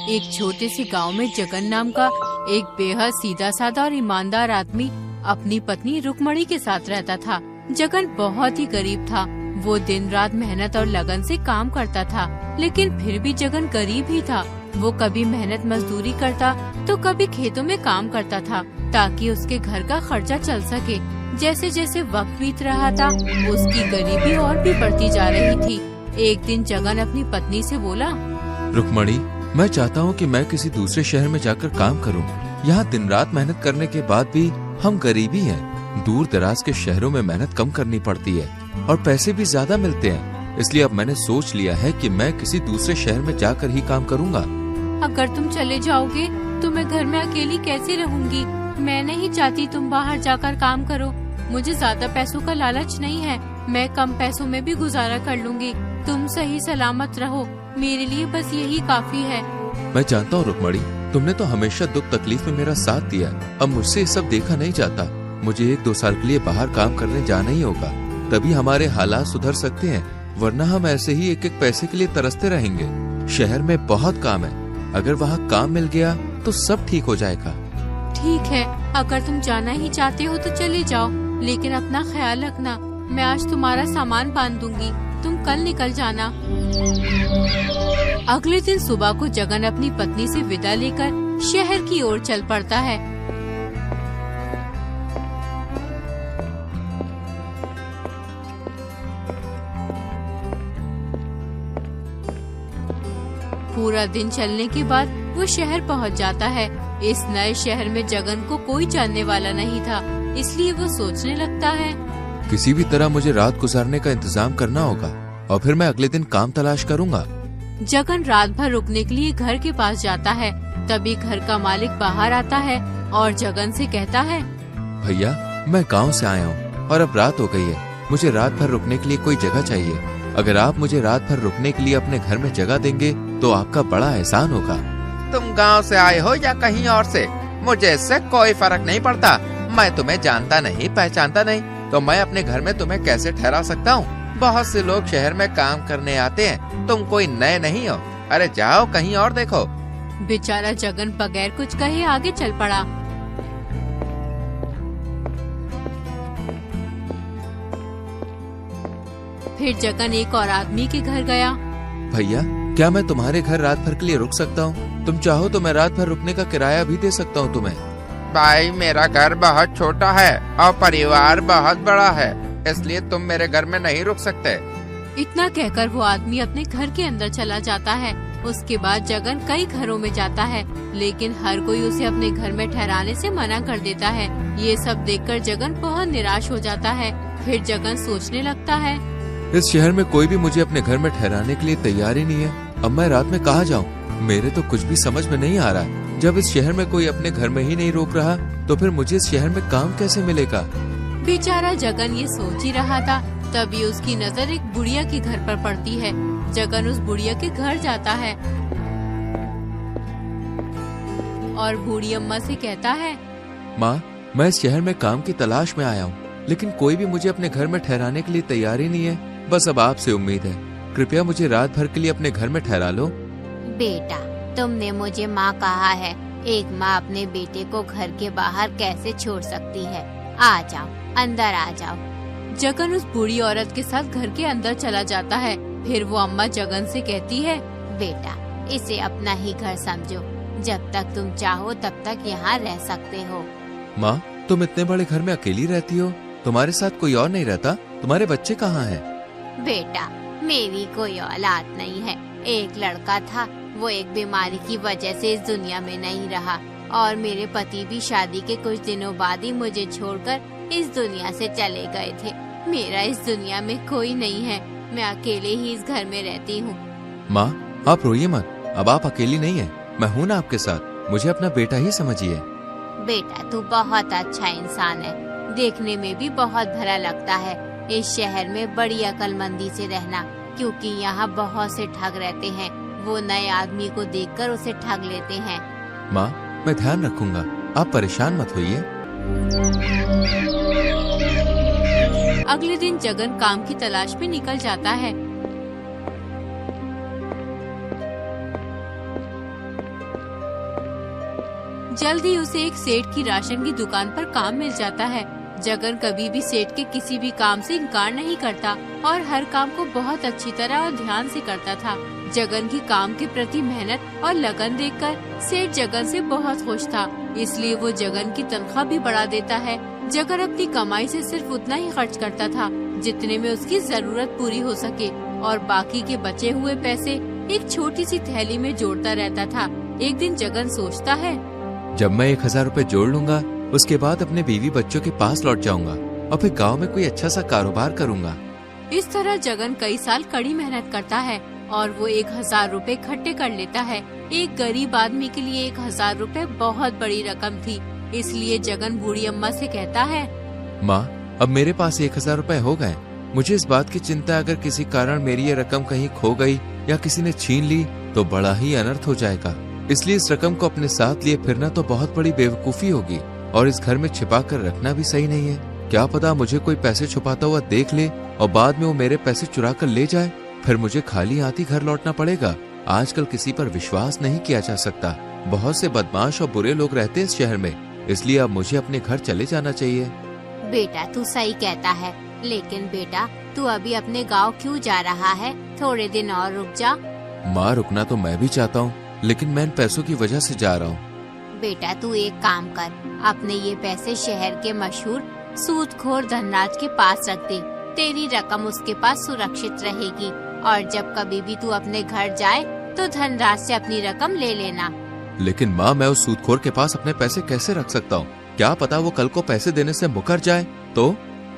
एक छोटे से गांव में जगन नाम का एक बेहद सीधा साधा और ईमानदार आदमी अपनी पत्नी रुक्मणी के साथ रहता था। जगन बहुत ही गरीब था। वो दिन रात मेहनत और लगन से काम करता था, लेकिन फिर भी जगन गरीब ही था। वो कभी मेहनत मजदूरी करता तो कभी खेतों में काम करता था, ताकि उसके घर का खर्चा चल सके। जैसे जैसे वक्त बीत रहा था, उसकी गरीबी और भी बढ़ती जा रही थी। एक दिन जगन अपनी पत्नी से बोला, रुक्मणी, मैं चाहता हूँ कि मैं किसी दूसरे शहर में जाकर काम करूँ। यहाँ दिन रात मेहनत करने के बाद भी हम गरीबी हैं। दूर दराज के शहरों में मेहनत कम करनी पड़ती है और पैसे भी ज्यादा मिलते हैं। इसलिए अब मैंने सोच लिया है कि मैं किसी दूसरे शहर में जाकर ही काम करूँगा। अगर तुम चले जाओगे तो मैं घर में अकेली कैसे रहूंगी? मैं नहीं चाहती तुम बाहर जाकर काम करो। मुझे ज्यादा पैसों का लालच नहीं है। मैं कम पैसों में भी गुजारा कर लूंगी। तुम सही सलामत रहो, मेरे लिए बस यही काफी है। मैं जानता हूँ रुक्मणी, तुमने तो हमेशा दुख तकलीफ में मेरा साथ दिया। अब मुझसे ये सब देखा नहीं जाता। मुझे 1-2 साल के लिए बाहर काम करने जाना ही होगा, तभी हमारे हालात सुधर सकते हैं, वरना हम ऐसे ही एक एक पैसे के लिए तरसते रहेंगे। शहर में बहुत काम है, अगर वहाँ काम मिल गया तो सब ठीक हो जाएगा। ठीक है, अगर तुम जाना ही चाहते हो तो चले जाओ, लेकिन अपना ख्याल रखना। मैं आज तुम्हारा सामान बांध दूंगी, तुम कल निकल जाना। अगले दिन सुबह को जगन अपनी पत्नी से विदा लेकर शहर की ओर चल पड़ता है। पूरा दिन चलने के बाद वो शहर पहुंच जाता है। इस नए शहर में जगन को कोई जानने वाला नहीं था, इसलिए वो सोचने लगता है, किसी भी तरह मुझे रात गुजारने का इंतजाम करना होगा और फिर मैं अगले दिन काम तलाश करूँगा। जगन रात भर रुकने के लिए घर के पास जाता है। तभी घर का मालिक बाहर आता है और जगन से कहता है, भैया, मैं गांव से आया हूँ और अब रात हो गई है। मुझे रात भर रुकने के लिए कोई जगह चाहिए। अगर आप मुझे रात भर रुकने के लिए अपने घर में जगह देंगे तो आपका बड़ा एहसान होगा। तुम गांव से आए हो या कहीं और से, मुझे इससे कोई फर्क नहीं पड़ता। मैं तुम्हें जानता नहीं, पहचानता नहीं, तो मैं अपने घर में तुम्हें कैसे ठहरा सकता हूँ? बहुत से लोग शहर में काम करने आते हैं, तुम कोई नए नहीं हो। अरे जाओ कहीं और देखो। बेचारा जगन बगैर कुछ कहे आगे चल पड़ा। फिर जगन एक और आदमी के घर गया। भैया, क्या मैं तुम्हारे घर रात भर के लिए रुक सकता हूँ? तुम चाहो तो मैं रात भर रुकने का किराया भी दे सकता हूँ तुम्हें। भाई, मेरा घर बहुत छोटा है और परिवार बहुत बड़ा है, इसलिए तुम मेरे घर में नहीं रुक सकते। इतना कहकर वो आदमी अपने घर के अंदर चला जाता है। उसके बाद जगन कई घरों में जाता है, लेकिन हर कोई उसे अपने घर में ठहराने से मना कर देता है। ये सब देखकर जगन बहुत निराश हो जाता है। फिर जगन सोचने लगता है, इस शहर में कोई भी मुझे अपने घर में ठहराने के लिए तैयार ही नहीं है। अब मैं रात में कहाँ जाऊँ? मेरे तो कुछ भी समझ में नहीं आ रहा। जब इस शहर में कोई अपने घर में ही नहीं रोक रहा, तो फिर मुझे इस शहर में काम कैसे मिलेगा? बेचारा जगन ये सोच ही रहा था, तभी उसकी नजर एक बुढ़िया के घर पर पड़ती है। जगन उस बुढ़िया के घर जाता है और बूढ़ी अम्मा से कहता है, माँ, मैं इस शहर में काम की तलाश में आया हूँ, लेकिन कोई भी मुझे अपने घर में ठहराने के लिए तैयार ही नहीं है। बस अब आपसे उम्मीद है, कृपया मुझे रात भर के लिए अपने घर में ठहरा लो। बेटा, तुमने मुझे माँ कहा है। एक माँ अपने बेटे को घर के बाहर कैसे छोड़ सकती है? आ जाओ, अंदर आ जाओ। जगन उस बूढ़ी औरत के साथ घर के अंदर चला जाता है। फिर वो अम्मा जगन से कहती है, बेटा, इसे अपना ही घर समझो। जब तक तुम चाहो तब तक यहाँ रह सकते हो। माँ, तुम इतने बड़े घर में अकेली रहती हो? तुम्हारे साथ कोई और नहीं रहता? तुम्हारे बच्चे कहाँ हैं? बेटा, मेरी कोई औलाद नहीं है। एक लड़का था, वो एक बीमारी की वजह से इस दुनिया में नहीं रहा, और मेरे पति भी शादी के कुछ दिनों बाद ही मुझे छोड़कर इस दुनिया से चले गए थे। मेरा इस दुनिया में कोई नहीं है, मैं अकेले ही इस घर में रहती हूँ। माँ, आप रोइए मत, अब आप अकेली नहीं है, मैं हूँ ना आपके साथ। मुझे अपना बेटा ही समझिए। बेटा, तू बहुत अच्छा इंसान है, देखने में भी बहुत भला लगता है। इस शहर में बड़ी अक्लमंदी से रहना, क्योंकि यहाँ बहुत से ठग रहते हैं। वो नए आदमी को देखकर उसे ठग लेते हैं। माँ, मैं ध्यान रखूंगा, आप परेशान मत होइए। अगले दिन जगन काम की तलाश में निकल जाता है। जल्द ही उसे एक सेठ की राशन की दुकान पर काम मिल जाता है। जगन कभी भी सेठ के किसी भी काम से इनकार नहीं करता और हर काम को बहुत अच्छी तरह और ध्यान से करता था। जगन की काम के प्रति मेहनत और लगन देखकर सेठ जगन से बहुत खुश था, इसलिए वो जगन की तनख्वाह भी बढ़ा देता है। जगन अपनी कमाई से सिर्फ उतना ही खर्च करता था जितने में उसकी जरूरत पूरी हो सके और बाकी के बचे हुए पैसे एक छोटी सी थैली में जोड़ता रहता था। एक दिन जगन सोचता है, जब मैं 1000 रुपए जोड़ लूंगा उसके बाद अपने बीवी बच्चों के पास लौट जाऊंगा और फिर गांव में कोई अच्छा सा कारोबार करूंगा। इस तरह जगन कई साल कड़ी मेहनत करता है और वो 1000 रुपए इकट्ठे कर लेता है। एक गरीब आदमी के लिए 1000 रुपए बहुत बड़ी रकम थी, इसलिए जगन बूढ़ी अम्मा से कहता है, माँ, अब मेरे पास 1000 रुपए हो गए। मुझे इस बात की चिंता अगर किसी कारण मेरी ये रकम कहीं खो गई या किसी ने छीन ली तो बड़ा ही अनर्थ हो जाएगा। इसलिए इस रकम को अपने साथ लिए फिरना तो बहुत बड़ी बेवकूफी होगी और इस घर में छिपा कर रखना भी सही नहीं है। क्या पता मुझे कोई पैसे छुपाता हुआ देख ले और बाद में वो मेरे पैसे चुरा कर ले जाए, फिर मुझे खाली हाथ ही घर लौटना पड़ेगा। आजकल किसी पर विश्वास नहीं किया जा सकता। बहुत से बदमाश और बुरे लोग रहते हैं इस शहर में, इसलिए अब मुझे अपने घर चले जाना चाहिए। बेटा तू सही कहता है, लेकिन बेटा तू अभी अपने गांव क्यों जा रहा है? थोड़े दिन और रुक जा। माँ, रुकना तो मैं भी चाहता हूँ, लेकिन मैं इन पैसों की वजह से जा रहा हूँ। बेटा तू एक काम कर, अपने ये पैसे शहर के मशहूर सूदखोर धनराज के पास रख दे। तेरी रकम उसके पास सुरक्षित रहेगी और जब कभी भी तू अपने घर जाए तो धनराज से अपनी रकम ले लेना। लेकिन माँ, मैं उस सूदखोर के पास अपने पैसे कैसे रख सकता हूँ? क्या पता वो कल को पैसे देने से मुकर जाए तो?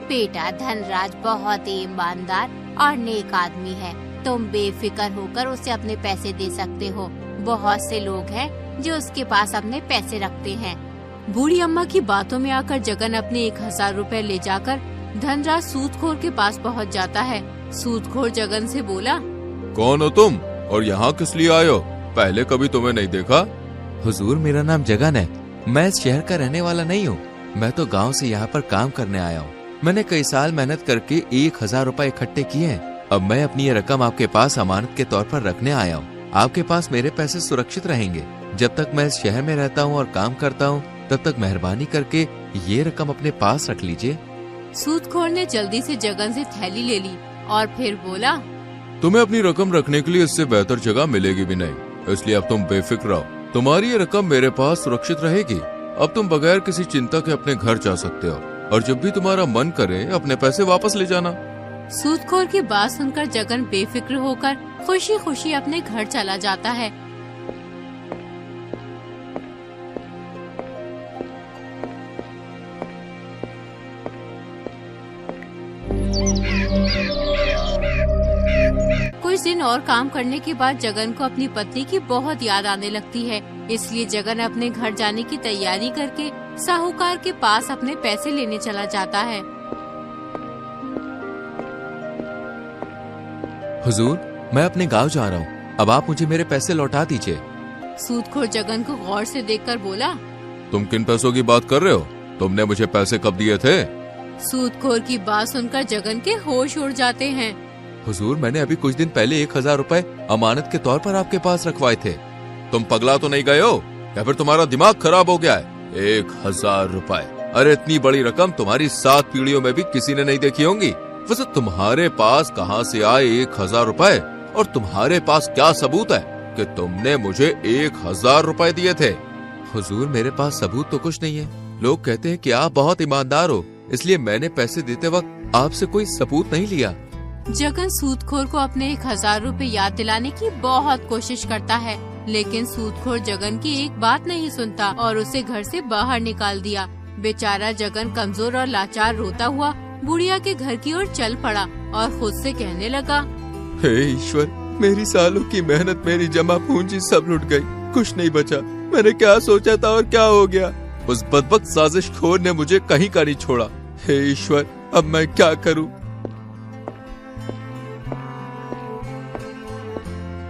बेटा धनराज बहुत ही ईमानदार और नेक आदमी है, तुम बेफिक्र होकर उसे अपने पैसे दे सकते हो। बहुत से लोग हैं जो उसके पास अपने पैसे रखते हैं। बूढ़ी अम्मा की बातों में आकर जगन अपने 1000 रुपए ले जाकर धनराज सूदखोर के पास पहुंच जाता है। सूदखोर जगन से बोला, कौन हो तुम और यहाँ किस लिए आए हो? पहले कभी तुम्हें नहीं देखा। हुजूर, मेरा नाम जगन है। मैं इस शहर का रहने वाला नहीं हूँ। मैं तो गांव से यहाँ पर काम करने आया हूँ। मैंने कई साल मेहनत करके 1000 रुपए इकट्ठे किए हैं। अब मैं अपनी ये रकम आपके पास अमानत के तौर पर रखने आया हूँ। आपके पास मेरे पैसे सुरक्षित रहेंगे। जब तक मैं इस शहर में रहता हूँ और काम करता हूँ तब तक मेहरबानी करके ये रकम अपने पास रख लीजिए। सूदखोर ने जल्दी से जगन से थैली ले ली और फिर बोला, तुम्हें अपनी रकम रखने के लिए इससे बेहतर जगह मिलेगी भी नहीं, इसलिए अब तुम बेफिक्र रहो। तुम्हारी ये रकम मेरे पास सुरक्षित रहेगी। अब तुम बगैर किसी चिंता के अपने घर जा सकते हो और जब भी तुम्हारा मन करे अपने पैसे वापस ले जाना। सूदखोर की बात सुनकर जगन बेफिक्र होकर खुशी खुशी अपने घर चला जाता है। कुछ दिन और काम करने के बाद जगन को अपनी पत्नी की बहुत याद आने लगती है, इसलिए जगन अपने घर जाने की तैयारी करके साहूकार के पास अपने पैसे लेने चला जाता है। हुजूर, मैं अपने गांव जा रहा हूँ। अब आप मुझे मेरे पैसे लौटा दीजिए। सूदखोर जगन को गौर से देखकर बोला, तुम किन पैसों की बात कर रहे हो? तुमने मुझे पैसे कब दिए थे? सूदखोर की बात सुनकर जगन के होश उड़ जाते हैं। हुजूर, मैंने अभी कुछ दिन पहले 1000 रुपए अमानत के तौर पर आपके पास रखवाए थे। तुम पगला तो नहीं गए हो या फिर तुम्हारा दिमाग खराब हो गया है? 1000 रुपए, अरे इतनी बड़ी रकम तुम्हारी 7 पीढ़ियों में भी किसी ने नहीं देखी होंगी। वैसे तुम्हारे पास कहाँ से आए 1000 रुपए और तुम्हारे पास क्या सबूत है कि तुमने मुझे 1000 रुपए दिए थे? हुजूर, मेरे पास सबूत तो कुछ नहीं है। लोग कहते हैं कि आप बहुत ईमानदार हो, इसलिए मैंने पैसे देते वक्त आपसे कोई सबूत नहीं लिया। जगन सूदखोर को अपने 1000 रुपए याद दिलाने की बहुत कोशिश करता है, लेकिन सूदखोर जगन की एक बात नहीं सुनता और उसे घर से बाहर निकाल दिया। बेचारा जगन कमजोर और लाचार रोता हुआ बुढ़िया के घर की ओर चल पड़ा और खुद से कहने लगा, हे ईश्वर, मेरी सालों की मेहनत, मेरी जमा पूंजी सब लुट गई। कुछ नहीं बचा। मैंने क्या सोचा था और क्या हो गया? उस बदबख्त साजिशखोर ने मुझे कहीं का नहीं छोड़ा। हे ईश्वर, अब मैं क्या करूं?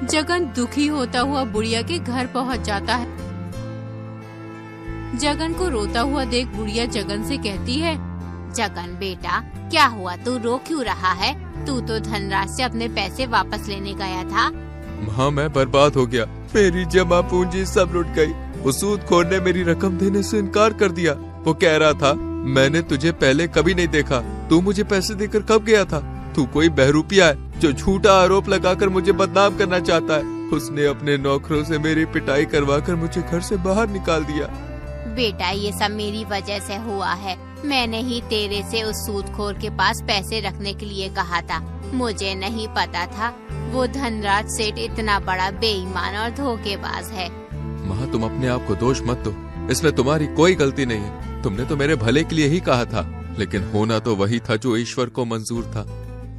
जगन दुखी होता हुआ बुढ़िया के घर पहुंच जाता है। जगन को रोता हुआ देख बुढ़िया जगन से कहती है, जगन बेटा, क्या हुआ? तू रो क्यों रहा है? तू तो धनराज से अपने पैसे वापस लेने गया था। हाँ, मैं बर्बाद हो गया। मेरी जमा पूंजी सब लुट गई। उस सूदखोर ने मेरी रकम देने से इनकार कर दिया। वो कह रहा था, मैंने तुझे पहले कभी नहीं देखा, तू मुझे पैसे देकर कब गया था? तू कोई बहरूपिया है जो झूठा आरोप लगाकर मुझे बदनाम करना चाहता है। उसने अपने नौकरों से मेरी पिटाई करवाकर मुझे घर से बाहर निकाल दिया। बेटा, ये सब मेरी वजह से हुआ है। मैंने ही तेरे से उस सूदखोर के पास पैसे रखने के लिए कहा था। मुझे नहीं पता था वो धनराज सेठ इतना बड़ा बेईमान और धोखेबाज है। माँ, तुम अपने आप को दोष मत दो, इसमें तुम्हारी कोई गलती नहीं है। तुमने तो मेरे भले के लिए ही कहा था, लेकिन होना तो वही था जो ईश्वर को मंजूर था।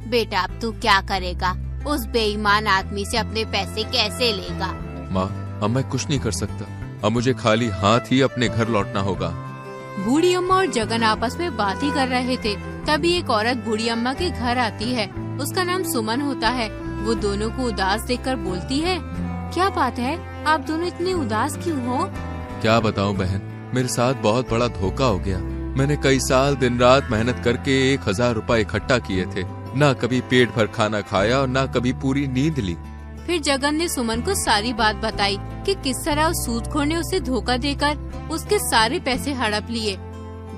बेटा, अब तू क्या करेगा? उस बेईमान आदमी से अपने पैसे कैसे लेगा? माँ, अब मैं कुछ नहीं कर सकता। अब मुझे खाली हाथ ही अपने घर लौटना होगा। बूढ़ी अम्मा और जगन आपस में बात ही कर रहे थे। तभी एक औरत बूढ़ी अम्मा के घर आती है। उसका नाम सुमन होता है। वो दोनों को उदास देखकर बोलती है, क्या बात है, आप दोनों इतने उदास क्यों हो? क्या बताऊं बहन, मेरे साथ बहुत बड़ा धोखा हो गया। मैंने कई साल दिन रात मेहनत करके 1000 रुपए इकट्ठा किए थे। ना कभी पेट भर खाना खाया और ना कभी पूरी नींद ली। फिर जगन ने सुमन को सारी बात बताई कि किस तरह उस सूदखोर ने उसे धोखा देकर उसके सारे पैसे हड़प लिए।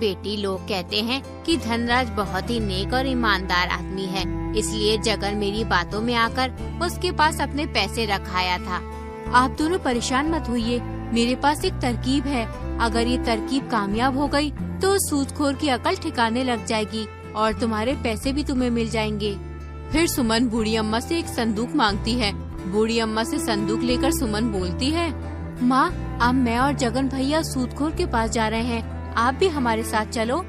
बेटी, लोग कहते हैं कि धनराज बहुत ही नेक और ईमानदार आदमी है, इसलिए जगन मेरी बातों में आकर उसके पास अपने पैसे रखाया था। आप दोनों परेशान मत होइए, मेरे पास एक तरकीब है। अगर ये तरकीब कामयाब हो गई तो सूदखोर की अकल ठिकाने लग जाएगी और तुम्हारे पैसे भी तुम्हें मिल जाएंगे। फिर सुमन बूढ़ी अम्मा से एक संदूक मांगती है। बूढ़ी अम्मा से संदूक लेकर सुमन बोलती है, माँ, अब मैं और जगन भैया सूदखोर के पास जा रहे हैं, आप भी हमारे साथ चलो।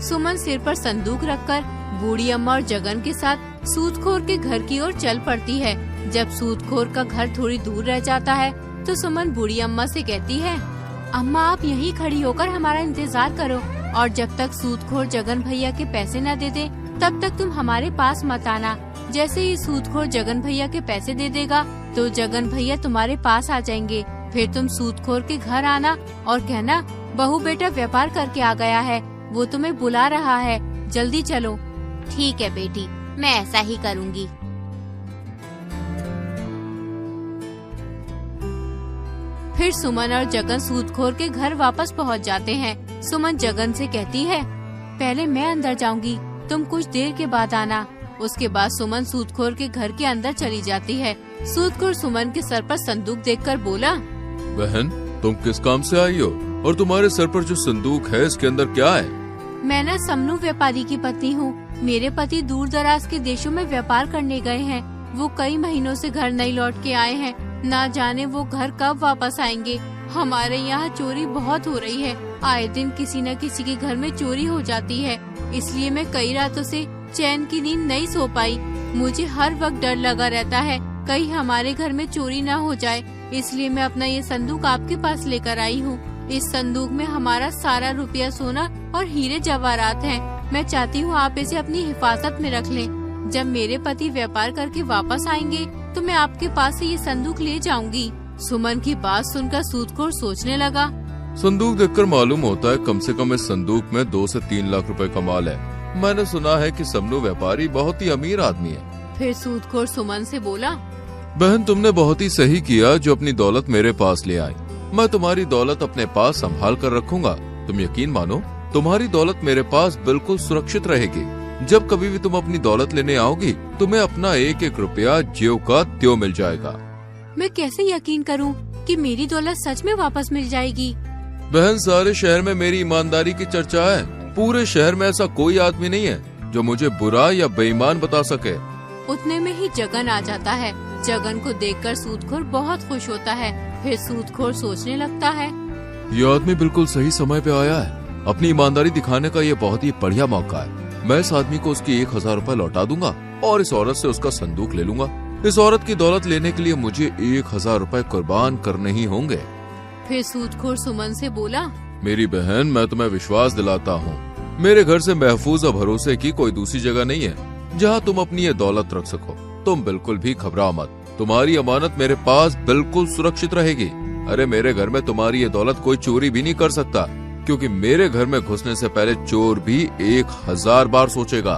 सुमन सिर पर संदूक रखकर बूढ़ी अम्मा और जगन के साथ सूदखोर के घर की ओर चल पड़ती है। जब सूदखोर का घर थोड़ी दूर रह जाता है तो सुमन बूढ़ी अम्मा से कहती है, अम्मा, आप यहीं खड़ी होकर हमारा इंतजार करो और जब तक सूदखोर जगन भैया के पैसे न दे दे तब तक तुम हमारे पास मत आना। जैसे ही सूदखोर जगन भैया के पैसे दे देगा तो जगन भैया तुम्हारे पास आ जाएंगे। फिर तुम सूदखोर के घर आना और कहना, बहू बेटा व्यापार करके आ गया है, वो तुम्हें बुला रहा है, जल्दी चलो। ठीक है बेटी, मैं ऐसा ही करूँगी। फिर सुमन और जगन सूदखोर के घर वापस पहुंच जाते हैं। सुमन जगन से कहती है, पहले मैं अंदर जाऊंगी, तुम कुछ देर के बाद आना। उसके बाद सुमन सूदखोर के घर के अंदर चली जाती है। सूदखोर सुमन के सर पर संदूक देखकर बोला, बहन, तुम किस काम से आई हो और तुम्हारे सर पर जो संदूक है इसके अंदर क्या है? मैं ना समनू व्यापारी की पत्नी हूँ। मेरे पति दूर दराज के देशों में व्यापार करने गए हैं। वो कई महीनों से घर नहीं लौट के आए हैं। ना जाने वो घर कब वापस आएंगे। हमारे यहाँ चोरी बहुत हो रही है। आए दिन किसी न किसी के घर में चोरी हो जाती है, इसलिए मैं कई रातों से चैन की नींद नहीं सो पाई। मुझे हर वक्त डर लगा रहता है कहीं हमारे घर में चोरी न हो जाए, इसलिए मैं अपना ये संदूक आपके पास लेकर आई हूँ। इस संदूक में हमारा सारा रुपया, सोना और हीरे जवाहरात हैं। मैं चाहती हूँ आप इसे अपनी हिफाजत में रख लें। जब मेरे पति व्यापार करके वापस आएंगे तो मैं आपके पास से ये संदूक ले जाऊंगी। सुमन की बात सुनकर सूदखोर सोचने लगा, संदूक देखकर मालूम होता है कम से कम इस संदूक में 2 से 3 लाख रुपए का माल है। मैंने सुना है कि समनू व्यापारी बहुत ही अमीर आदमी है। फिर सूदखोर सुमन से बोला, बहन, तुमने बहुत ही सही किया जो अपनी दौलत मेरे पास ले आई। मैं तुम्हारी दौलत अपने पास संभाल कर रखूंगा। तुम यकीन मानो, तुम्हारी दौलत मेरे पास बिल्कुल सुरक्षित रहेगी। जब कभी भी तुम अपनी दौलत लेने आओगी तुम्हें अपना 1-1 रुपया ज्यों का त्यों मिल जाएगा। मैं कैसे यकीन करूं कि मेरी दौलत सच में वापस मिल जाएगी? बहन, सारे शहर में मेरी ईमानदारी की चर्चा है। पूरे शहर में ऐसा कोई आदमी नहीं है जो मुझे बुरा या बेईमान बता सके। उतने में ही जगन आ जाता है। जगन को देखकर सूदखोर बहुत खुश होता है। फिर सूदखोर सोचने लगता है, ये आदमी बिल्कुल सही समय पे आया है। अपनी ईमानदारी दिखाने का ये बहुत ही बढ़िया मौका है। मैं इस आदमी को उसकी 1000 रुपए लौटा दूंगा और इस औरत से उसका संदूक ले लूंगा। इस औरत की दौलत लेने के लिए मुझे 1000 रुपए कुर्बान करने ही होंगे। फिर सूदखोर सुमन से बोला, मेरी बहन, मैं तुम्हें विश्वास दिलाता हूँ, मेरे घर से महफूज और भरोसे की कोई दूसरी जगह नहीं है जहाँ तुम अपनी ये दौलत रख सको। तुम बिल्कुल भी घबराओ मत, तुम्हारी अमानत मेरे पास बिल्कुल सुरक्षित रहेगी। अरे, मेरे घर में तुम्हारी ये दौलत कोई चोरी भी नहीं कर सकता, क्योंकि मेरे घर में घुसने से पहले चोर भी 1000 बार सोचेगा।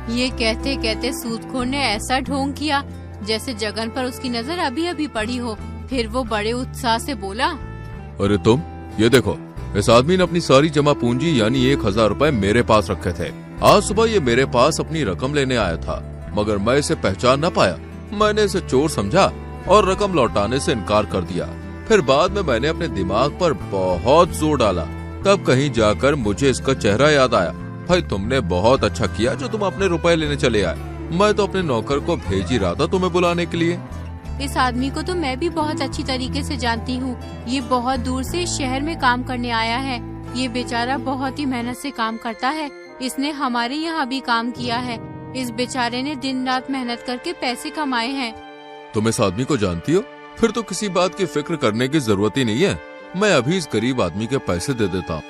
ये कहते कहते सूदखोर ने ऐसा ढोंग किया जैसे जगन पर उसकी नजर अभी अभी पड़ी हो। फिर वो बड़े उत्साह से बोला, अरे तुम ये देखो, इस आदमी ने अपनी सारी जमा पूंजी यानी 1000 रुपए मेरे पास रखे थे। आज सुबह ये मेरे पास अपनी रकम लेने आया था, मगर मैं इसे पहचान न पाया। मैंने इसे चोर समझा और रकम लौटाने से इनकार कर दिया। फिर बाद में मैंने अपने दिमाग पर बहुत जोर डाला, तब कहीं जाकर मुझे इसका चेहरा याद आया। भाई तुमने बहुत अच्छा किया जो तुम अपने रुपए लेने चले आए। मैं तो अपने नौकर को भेज ही रहा था तुम्हें बुलाने के लिए। इस आदमी को तो मैं भी बहुत अच्छी तरीके से जानती हूँ। ये बहुत दूर से शहर में काम करने आया है। ये बेचारा बहुत ही मेहनत से काम करता है। इसने हमारे यहाँ भी काम किया है। इस बेचारे ने दिन रात मेहनत करके पैसे कमाए हैं। तुम इस आदमी को जानती हो? फिर तो किसी बात की फिक्र करने की जरूरत ही नहीं है। मैं अभी इस गरीब आदमी के पैसे दे देता हूँ।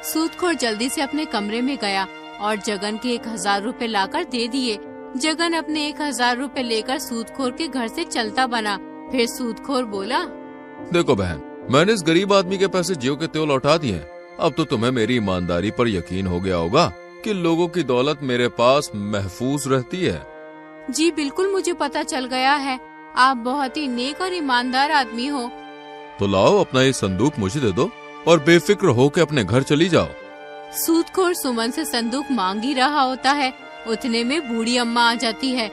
सूदखोर जल्दी से अपने कमरे में गया और जगन के 1000 रुपए लाकर दे दिए। जगन अपने 1000 रुपए लेकर सूदखोर के घर से चलता बना। फिर सूदखोर बोला, देखो बहन, मैंने इस गरीब आदमी के पैसे ज्यों के त्यों लौटा दिए हैं। अब तो तुम्हें मेरी ईमानदारी पर यकीन हो गया होगा कि लोगों की दौलत मेरे पास महफूज रहती है। जी बिल्कुल, मुझे पता चल गया है। आप बहुत ही नेक और ईमानदार आदमी हो। तो लाओ अपना ये संदूक मुझे दे दो और बेफिक्र होकर अपने घर चली जाओ। सूदखोर सुमन से संदूक मांग ही रहा होता है, उतने में बूढ़ी अम्मा आ जाती है।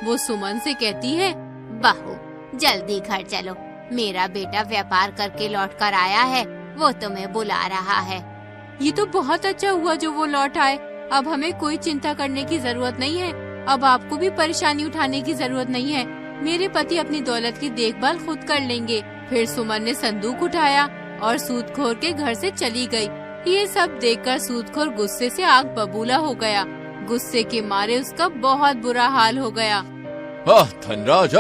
वो सुमन से कहती है, बहू जल्दी घर चलो, मेरा बेटा व्यापार करके लौट कर आया है, वो तुम्हें बुला रहा है। ये तो बहुत अच्छा हुआ जो वो लौट आए। अब हमें कोई चिंता करने की जरूरत नहीं है। अब आपको भी परेशानी उठाने की जरूरत नहीं है। मेरे पति अपनी दौलत की देखभाल खुद कर लेंगे। फिर सुमन ने संदूक उठाया और सूदखोर के घर से चली गई। ये सब देखकर सूदखोर गुस्से से आग बबूला हो गया। गुस्से के मारे उसका बहुत बुरा हाल हो गया। धनराज,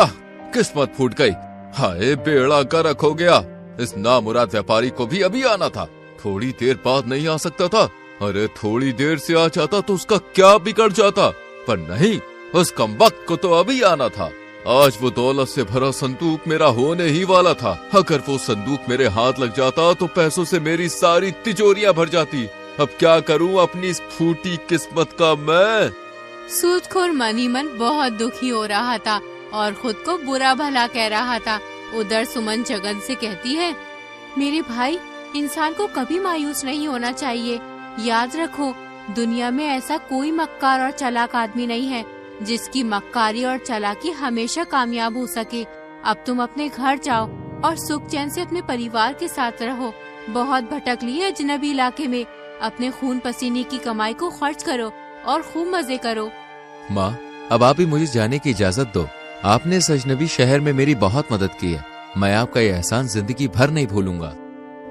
किस्मत फूट गई। हाय बेड़ा गर्क हो गया। इस नामुराद व्यापारी को भी अभी आना था, थोड़ी देर बाद नहीं आ सकता था? अरे थोड़ी देर से आ जाता तो उसका क्या बिगड़ जाता, पर नहीं, उस कमबख्त को तो अभी आना था। आज वो दौलत से भरा संदूक मेरा होने ही वाला था। अगर वो संदूक मेरे हाथ लग जाता तो पैसों से मेरी सारी तिजोरियां भर जाती। अब क्या करूं अपनी इस फूटी किस्मत का मैं। सूदखोर मन ही मन बहुत दुखी हो रहा था और खुद को बुरा भला कह रहा था। उधर सुमन जगन से कहती है, मेरे भाई, इंसान को कभी मायूस नहीं होना चाहिए। याद रखो, दुनिया में ऐसा कोई मक्कार और चालाक आदमी नहीं है जिसकी मक्कारी और चालाकी हमेशा कामयाब हो सके। अब तुम अपने घर जाओ और सुख चैन से अपने परिवार के साथ रहो। बहुत भटक ली है अजनबी इलाके में। अपने खून पसीने की कमाई को खर्च करो और खूब मजे करो। माँ, अब आप ही मुझे जाने की इजाजत दो। आपने इस अजनबी शहर में मेरी बहुत मदद की है। मैं आपका ये एहसान जिंदगी भर नहीं भूलूंगा।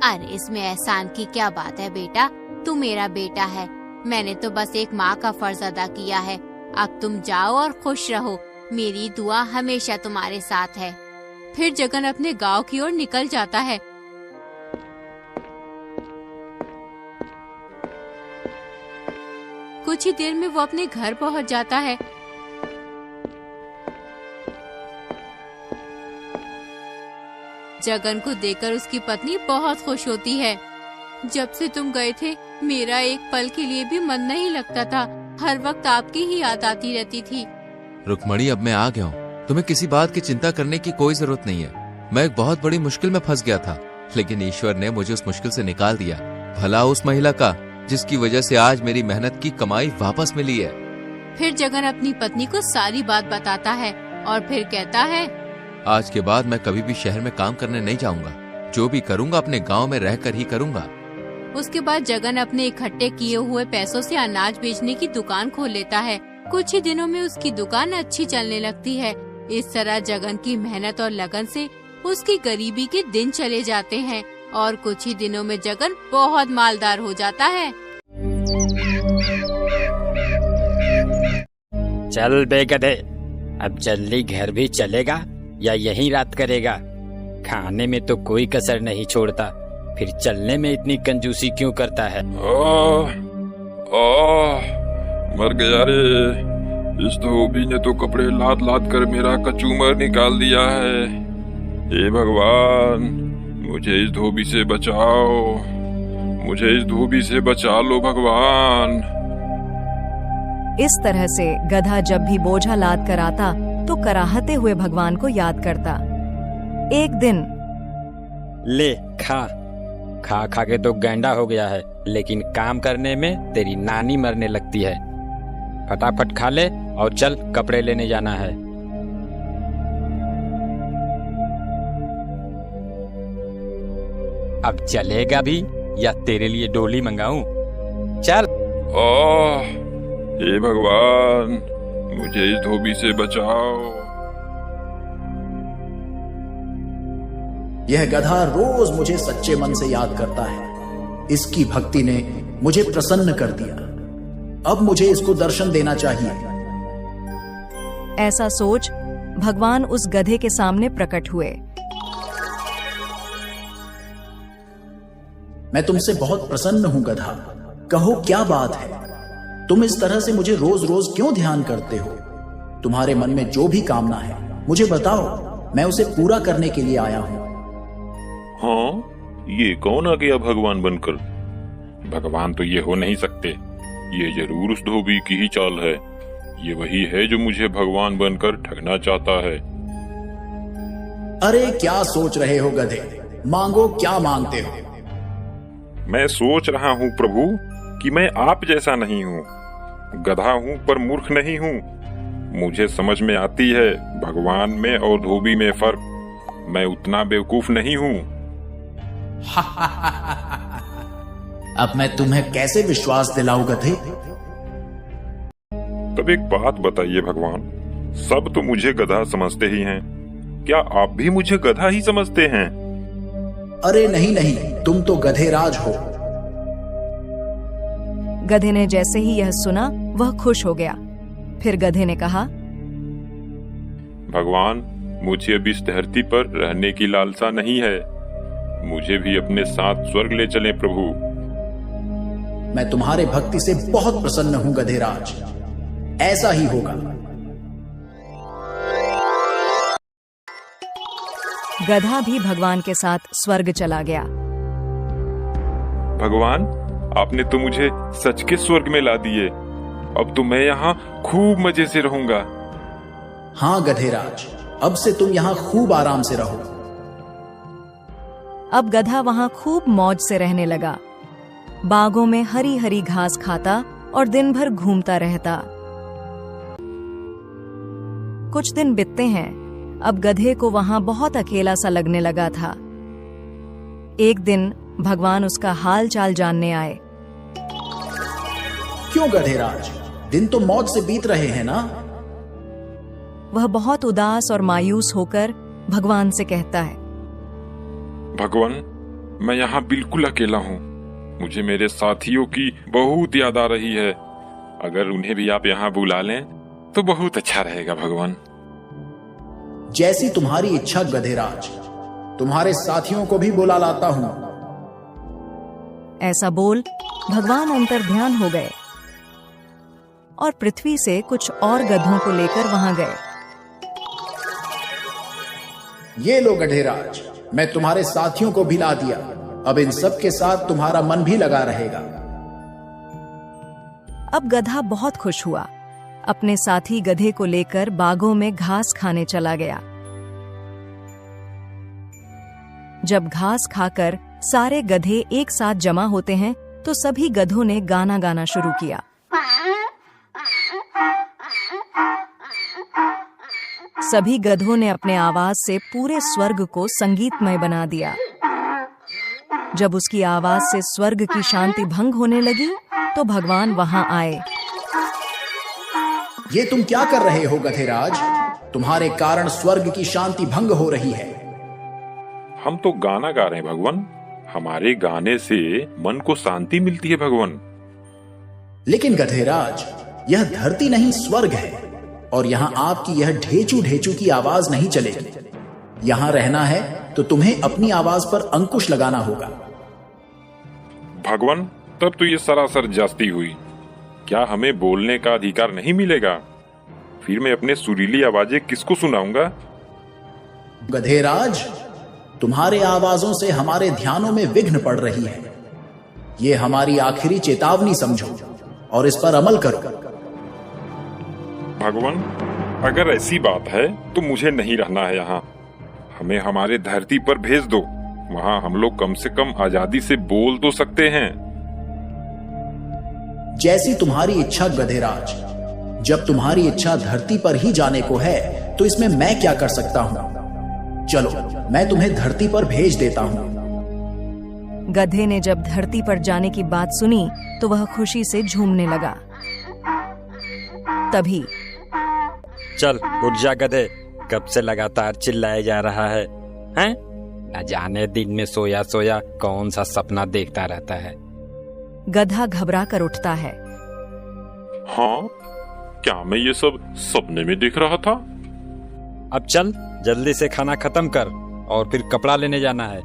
अरे इसमें एहसान की क्या बात है बेटा, तू मेरा बेटा है। मैंने तो बस एक माँ का फर्ज अदा किया है। अब तुम जाओ और खुश रहो। मेरी दुआ हमेशा तुम्हारे साथ है। फिर जगन अपने गांव की ओर निकल जाता है। कुछ ही देर में वो अपने घर पहुंच जाता है। जगन को देखकर उसकी पत्नी बहुत खुश होती है। जब से तुम गए थे, मेरा एक पल के लिए भी मन नहीं लगता था। हर वक्त आपकी ही याद आती रहती थी। रुक्मणी, अब मैं आ गया हूँ। तुम्हें किसी बात की चिंता करने की कोई जरूरत नहीं है। मैं एक बहुत बड़ी मुश्किल में फंस गया था, लेकिन ईश्वर ने मुझे उस मुश्किल से निकाल दिया। भला उस महिला का जिसकी वजह से आज मेरी मेहनत की कमाई वापस मिली है। फिर जगन अपनी पत्नी को सारी बात बताता है और फिर कहता है, आज के बाद मैं कभी भी शहर में काम करने नहीं जाऊंगा। जो भी करूंगा अपने गांव में रहकर ही करूंगा। उसके बाद जगन अपने इकट्ठे किए हुए पैसों से अनाज बेचने की दुकान खोल लेता है। कुछ ही दिनों में उसकी दुकान अच्छी चलने लगती है। इस तरह जगन की मेहनत और लगन से उसकी गरीबी के दिन चले जाते हैं और कुछ ही दिनों में जगन बहुत मालदार हो जाता है। चल बे गधे, अब जल्दी घर भी चलेगा या यहीं रात करेगा? खाने में तो कोई कसर नहीं छोड़ता, फिर चलने में इतनी कंजूसी क्यों करता है? मर गया रे। इस धोबी ने तो कपड़े लाद लाद कर मेरा कचूमर निकाल दिया है। हे भगवान, मुझे इस धोबी से बचाओ, मुझे इस धोबी से बचा लो भगवान। इस तरह से गधा जब भी बोझा लाद कर आता तो कराहते हुए भगवान को याद करता। एक दिन ले खा खा खा के तो गैंडा हो गया है, लेकिन काम करने में तेरी नानी मरने लगती है। फटाफट खा ले और चल, कपड़े लेने जाना है। अब चलेगा भी या तेरे लिए डोली मंगाऊं? चल। हे भगवान, मुझे इस धोबी से बचाओ। यह गधा रोज मुझे सच्चे मन से याद करता है। इसकी भक्ति ने मुझे प्रसन्न कर दिया। अब मुझे इसको दर्शन देना चाहिए। ऐसा सोच भगवान उस गधे के सामने प्रकट हुए। मैं तुमसे बहुत प्रसन्न हूं गधा, कहो क्या बात है? तुम इस तरह से मुझे रोज रोज क्यों ध्यान करते हो? तुम्हारे मन में जो भी कामना है मुझे बताओ, मैं उसे पूरा करने के लिए आया हूं। हाँ, ये कौन आ गया भगवान बनकर? भगवान तो ये हो नहीं सकते। ये जरूर उस धोबी की ही चाल है। ये वही है जो मुझे भगवान बनकर ठगना चाहता है। अरे क्या सोच रहे हो गधे? मांगो, क्या मांगते हो? मैं सोच रहा हूँ प्रभु कि मैं आप जैसा नहीं हूँ। गधा हूँ पर मूर्ख नहीं हूँ। मुझे समझ में आती है भगवान में और धोबी में फर्क। मैं उतना बेवकूफ नहीं हूँ। अब मैं तुम्हें कैसे विश्वास दिलाऊं गधे? तब एक बात बताइए भगवान, सब तो मुझे गधा समझते ही हैं। क्या आप भी मुझे गधा ही समझते हैं? अरे नहीं नहीं, तुम तो गधेराज हो। गधे ने जैसे ही यह सुना वह खुश हो गया। फिर गधे ने कहा, भगवान, मुझे अब इस धरती पर रहने की लालसा नहीं है। मुझे भी अपने साथ स्वर्ग ले चलें प्रभु। मैं तुम्हारे भक्ति से बहुत प्रसन्न हूं गधेराज, ऐसा ही होगा। गधा भी भगवान के साथ स्वर्ग चला गया। भगवान, आपने तो मुझे सच के स्वर्ग में ला दिए। अब तो मैं यहाँ खूब मजे से रहूंगा। हाँ गधेराज, अब से तुम यहाँ खूब आराम से रहो। अब गधा वहां खूब मौज से रहने लगा। बागों में हरी हरी घास खाता और दिन भर घूमता रहता। कुछ दिन बीतते हैं। अब गधे को वहां बहुत अकेला सा लगने लगा था। एक दिन भगवान उसका हाल चाल जानने आए। क्यों गधेराज, दिन तो मौज से बीत रहे हैं ना? वह बहुत उदास और मायूस होकर भगवान से कहता है, भगवान, मैं यहाँ बिल्कुल अकेला हूँ। मुझे मेरे साथियों की बहुत याद आ रही है। अगर उन्हें भी आप यहाँ बुला लें तो बहुत अच्छा रहेगा भगवान। जैसी तुम्हारी इच्छा गधेराज, तुम्हारे साथियों को भी बुला लाता हूँ। ऐसा बोल भगवान अंतर्ध्यान हो गए और पृथ्वी से कुछ और गधों को लेकर वहां गए। ये लो गधेराज, मैं तुम्हारे साथियों को भी ला दिया। अब इन सब के साथ तुम्हारा मन भी लगा रहेगा। अब गधा बहुत खुश हुआ। अपने साथी गधे को लेकर बागों में घास खाने चला गया। जब घास खाकर सारे गधे एक साथ जमा होते हैं तो सभी गधों ने गाना गाना शुरू किया। सभी गधों ने अपने आवाज से पूरे स्वर्ग को संगीतमय बना दिया। जब उसकी आवाज से स्वर्ग की शांति भंग होने लगी तो भगवान वहां आए। ये तुम क्या कर रहे हो गधेराज? तुम्हारे कारण स्वर्ग की शांति भंग हो रही है। हम तो गाना गा रहे हैं भगवान। हमारे गाने से मन को शांति मिलती है भगवान। लेकिन गधेराज, यह धरती नहीं स्वर्ग है और यहाँ आपकी यह ढेचू ढेचू की आवाज नहीं चलेगी। यहाँ रहना है तो तुम्हें अपनी आवाज पर अंकुश लगाना होगा। भगवान, तब तो ये सरासर जास्ती हुई। क्या हमें बोलने का अधिकार नहीं मिलेगा? फिर मैं अपने सुरीली आवाजें किसको सुनाऊंगा? गधेराज, तुम्हारे आवाजों से हमारे ध्यानों में विघ्न पड़ रही है। ये हमारी आखिरी चेतावनी समझो और इस पर अमल करो। भगवान, अगर ऐसी बात है तो मुझे नहीं रहना है यहाँ। हमें हमारे धरती पर भेज दो, वहाँ हम लोग कम से कम आजादी से बोल तो सकते हैं। जैसी तुम्हारी इच्छा गधेराज। जब तुम्हारी इच्छा धरती पर ही जाने को है तो इसमें मैं क्या कर सकता हूँ। चलो मैं तुम्हें धरती पर भेज देता हूँ। गधे ने जब धरती पर जाने की बात सुनी तो वह खुशी से झूमने लगा। तभी चल उठ जा गधे, कब से लगातार चिल्लाया जा रहा है, हैं? न जाने दिन में सोया सोया कौन सा सपना देखता रहता है। गधा घबरा कर उठता है। हाँ, क्या मैं ये सब सपने में देख रहा था? अब चल जल्दी से खाना खत्म कर और फिर कपड़ा लेने जाना है।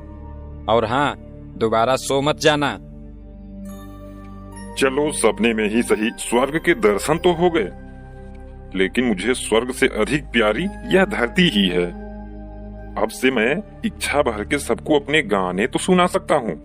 और हाँ, दोबारा सो मत जाना। चलो सपने में ही सही, स्वर्ग के दर्शन तो हो गए, लेकिन मुझे स्वर्ग से अधिक प्यारी यह धरती ही है। अब से मैं इच्छा भर के सबको अपने गाने तो सुना सकता हूँ।